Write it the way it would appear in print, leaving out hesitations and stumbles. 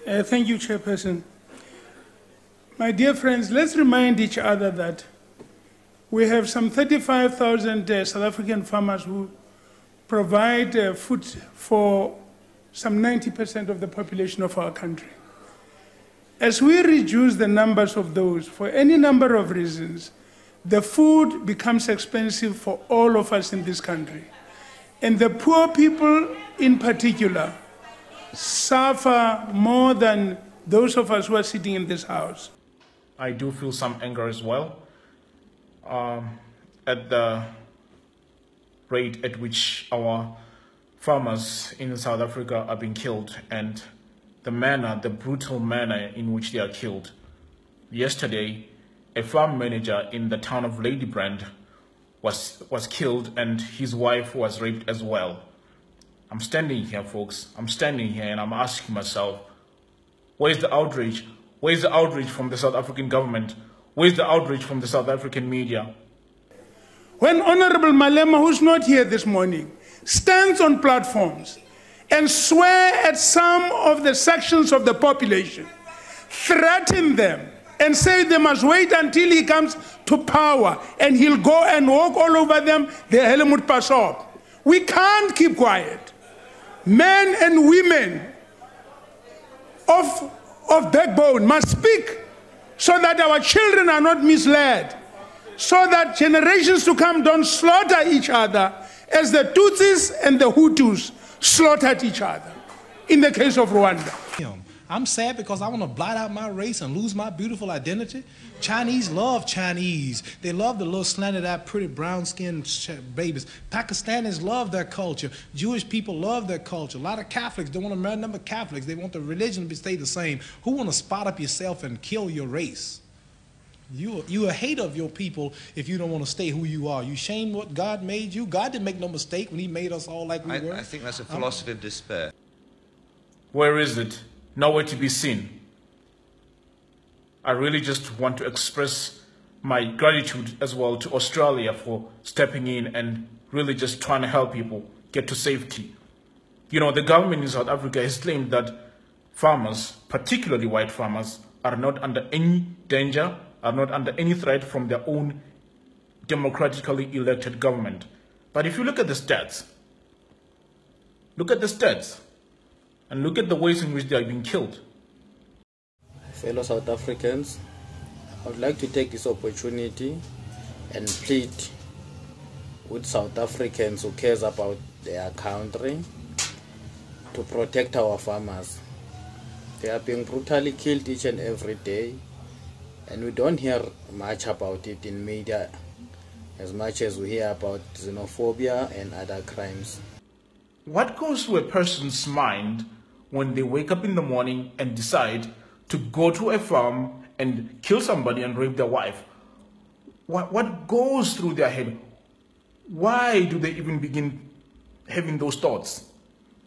Thank you, Chairperson. My dear friends, let's remind each other that we have some 35,000 South African farmers who provide food for some 90% of the population of our country. As we reduce the numbers of those, for any number of reasons, the food becomes expensive for all of us in this country. And the poor people in particular suffer more than those of us who are sitting in this house. I do feel some anger as well at the rate at which our farmers in South Africa are being killed and the brutal manner in which they are killed. Yesterday, a farm manager in the town of Ladybrand was killed and his wife was raped as well. I'm standing here, folks. I'm standing here and I'm asking myself, where's the outrage? Where's the outrage from the South African government? Where's the outrage from the South African media? When Honorable Malema, who's not here this morning, stands on platforms and swear at some of the sections of the population, threaten them, and say they must wait until he comes to power and he'll go and walk all over them, the Helmut pass off. We can't keep quiet. Men and women of backbone must speak so that our children are not misled, so that generations to come don't slaughter each other as the Tutsis and the Hutus slaughtered each other in the case of Rwanda. I'm sad because I want to blot out my race and lose my beautiful identity. Chinese love Chinese. They love the little slanted-eyed, pretty brown-skinned babies. Pakistanis love their culture. Jewish people love their culture. A lot of Catholics don't want to marry a number of Catholics. They want the religion to stay the same. Who want to spot up yourself and kill your race? You a hater of your people if you don't want to stay who you are. You shame what God made you. God didn't make no mistake when he made us all like we were. I think that's a philosophy of despair. Where is it? Nowhere to be seen. I really just want to express my gratitude as well to Australia for stepping in and really just trying to help people get to safety. You know, the government in South Africa has claimed that farmers, particularly white farmers, are not under any danger, are not under any threat from their own democratically elected government. But if you look at the stats, and look at the ways in which they are being killed. Fellow South Africans, I would like to take this opportunity and plead with South Africans who cares about their country to protect our farmers. They are being brutally killed each and every day, and we don't hear much about it in media as much as we hear about xenophobia and other crimes. What goes through a person's mind when they wake up in the morning and decide to go to a farm and kill somebody and rape their wife? What goes through their head? Why do they even begin having those thoughts?